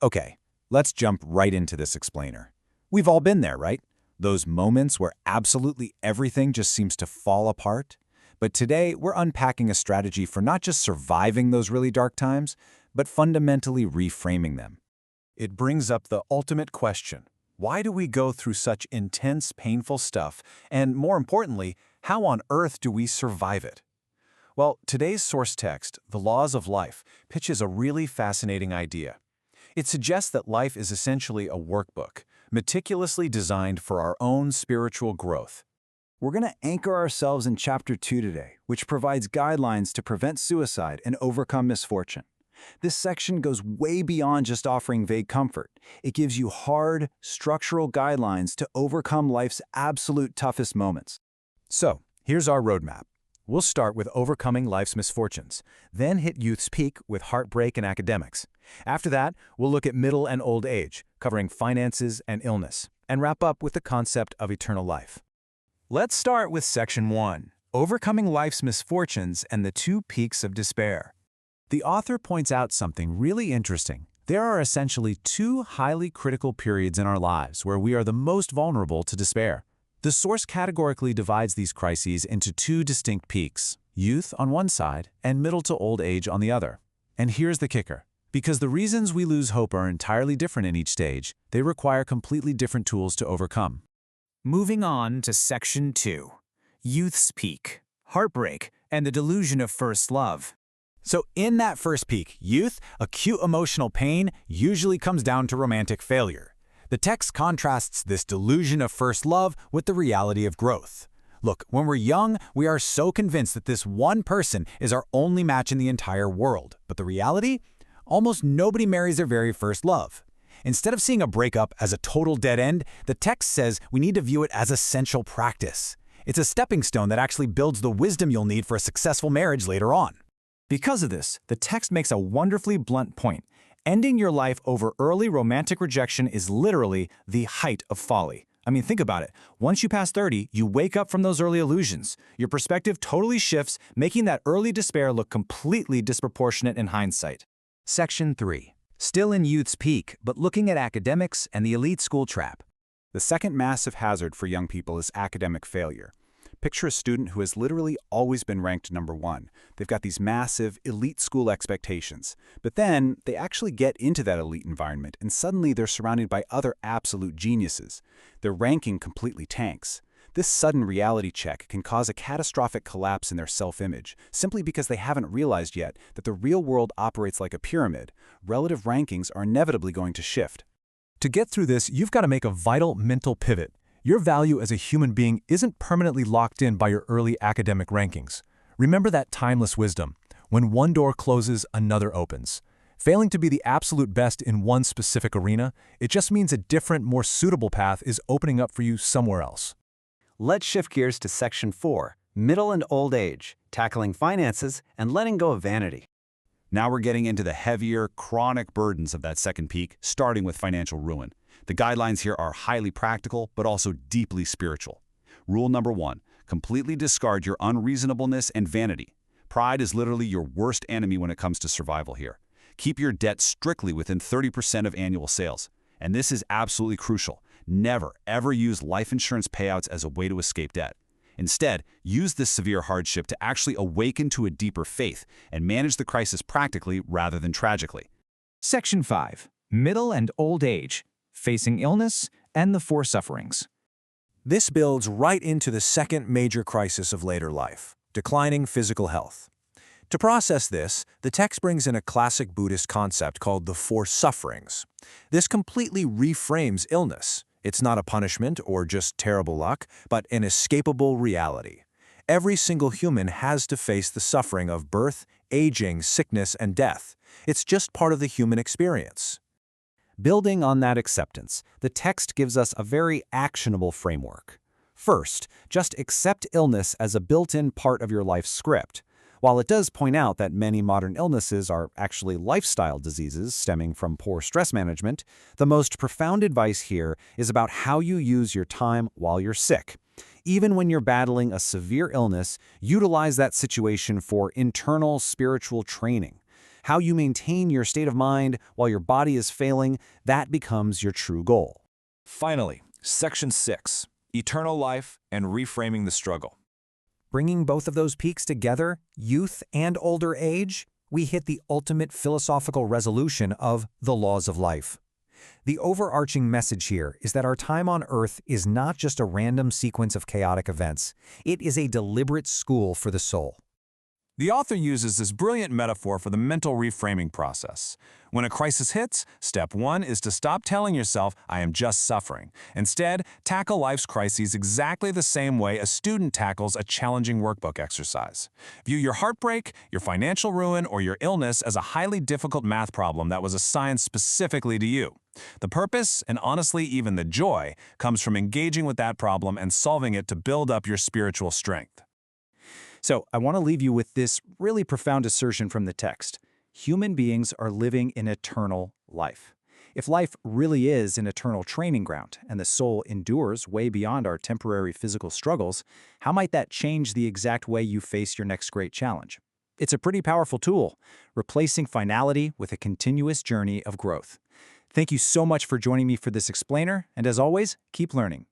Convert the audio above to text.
Okay, let's jump right into this explainer. We've all been there, right? Those moments where absolutely everything just seems to fall apart. But today, we're unpacking a strategy for not just surviving those really dark times, but fundamentally reframing them. It brings up the ultimate question. Why do we go through such intense, painful stuff? And more importantly, how on earth do we survive it? Well, today's source text, The Laws of Life, pitches a really fascinating idea. It suggests that life is essentially a workbook, meticulously designed for our own spiritual growth. We're going to anchor ourselves in Chapter 2 today, which provides guidelines to prevent suicide and overcome misfortune. This section goes way beyond just offering vague comfort. It gives you hard, structural guidelines to overcome life's absolute toughest moments. So, here's our roadmap. We'll start with overcoming life's misfortunes, then hit youth's peak with heartbreak and academics. After that, we'll look at middle and old age, covering finances and illness, and wrap up with the concept of eternal life. Let's start with Section 1, Overcoming Life's Misfortunes and the Two Peaks of Despair. The author points out something really interesting. There are essentially two highly critical periods in our lives where we are the most vulnerable to despair. The source categorically divides these crises into two distinct peaks, youth on one side and middle to old age on the other. And here's the kicker. Because the reasons we lose hope are entirely different in each stage, they require completely different tools to overcome. Moving on to Section 2, Youth's Peak, Heartbreak, and the Delusion of First Love. So in that first peak, youth, acute emotional pain usually comes down to romantic failure. The text contrasts this delusion of first love with the reality of growth. Look, when we're young, we are so convinced that this one person is our only match in the entire world. But the reality? Almost nobody marries their very first love. Instead of seeing a breakup as a total dead end, the text says we need to view it as essential practice. It's a stepping stone that actually builds the wisdom you'll need for a successful marriage later on. Because of this, the text makes a wonderfully blunt point. Ending your life over early romantic rejection is literally the height of folly. I mean, think about it. Once you pass 30, you wake up from those early illusions. Your perspective totally shifts, making that early despair look completely disproportionate in hindsight. Section 3. Still in youth's peak, but looking at academics and the elite school trap. The second massive hazard for young people is academic failure. Picture a student who has literally always been ranked number one. They've got these massive, elite school expectations. But then, they actually get into that elite environment, and suddenly they're surrounded by other absolute geniuses. Their ranking completely tanks. This sudden reality check can cause a catastrophic collapse in their self-image, simply because they haven't realized yet that the real world operates like a pyramid. Relative rankings are inevitably going to shift. To get through this, you've got to make a vital mental pivot. Your value as a human being isn't permanently locked in by your early academic rankings. Remember that timeless wisdom. When one door closes, another opens. Failing to be the absolute best in one specific arena, it just means a different, more suitable path is opening up for you somewhere else. Let's shift gears to Section 4, Middle and Old Age, Tackling Finances and Letting Go of Vanity. Now we're getting into the heavier, chronic burdens of that second peak, starting with financial ruin. The guidelines here are highly practical, but also deeply spiritual. Rule number 1, completely discard your unreasonableness and vanity. Pride is literally your worst enemy when it comes to survival here. Keep your debt strictly within 30% of annual sales. And this is absolutely crucial. Never, ever use life insurance payouts as a way to escape debt. Instead, use this severe hardship to actually awaken to a deeper faith and manage the crisis practically rather than tragically. Section 5, Middle and Old Age, Facing Illness and the Four Sufferings. This builds right into the second major crisis of later life, declining physical health. To process this, the text brings in a classic Buddhist concept called the Four Sufferings. This completely reframes illness. It's not a punishment or just terrible luck, but an inescapable reality. Every single human has to face the suffering of birth, aging, sickness, and death. It's just part of the human experience. Building on that acceptance, the text gives us a very actionable framework. First, just accept illness as a built-in part of your life script. While it does point out that many modern illnesses are actually lifestyle diseases stemming from poor stress management, the most profound advice here is about how you use your time while you're sick. Even when you're battling a severe illness, utilize that situation for internal spiritual training. How you maintain your state of mind while your body is failing, that becomes your true goal. Finally, Section 6, Eternal Life and Reframing the Struggle. Bringing both of those peaks together, youth and older age, we hit the ultimate philosophical resolution of the laws of life. The overarching message here is that our time on Earth is not just a random sequence of chaotic events. It is a deliberate school for the soul. The author uses this brilliant metaphor for the mental reframing process. When a crisis hits, step 1 is to stop telling yourself, I am just suffering. Instead, tackle life's crises exactly the same way a student tackles a challenging workbook exercise. View your heartbreak, your financial ruin, or your illness as a highly difficult math problem that was assigned specifically to you. The purpose, and honestly even the joy, comes from engaging with that problem and solving it to build up your spiritual strength. So, I want to leave you with this really profound assertion from the text. Human beings are living an eternal life. If life really is an eternal training ground and the soul endures way beyond our temporary physical struggles, how might that change the exact way you face your next great challenge? It's a pretty powerful tool, replacing finality with a continuous journey of growth. Thank you so much for joining me for this explainer, and as always, keep learning.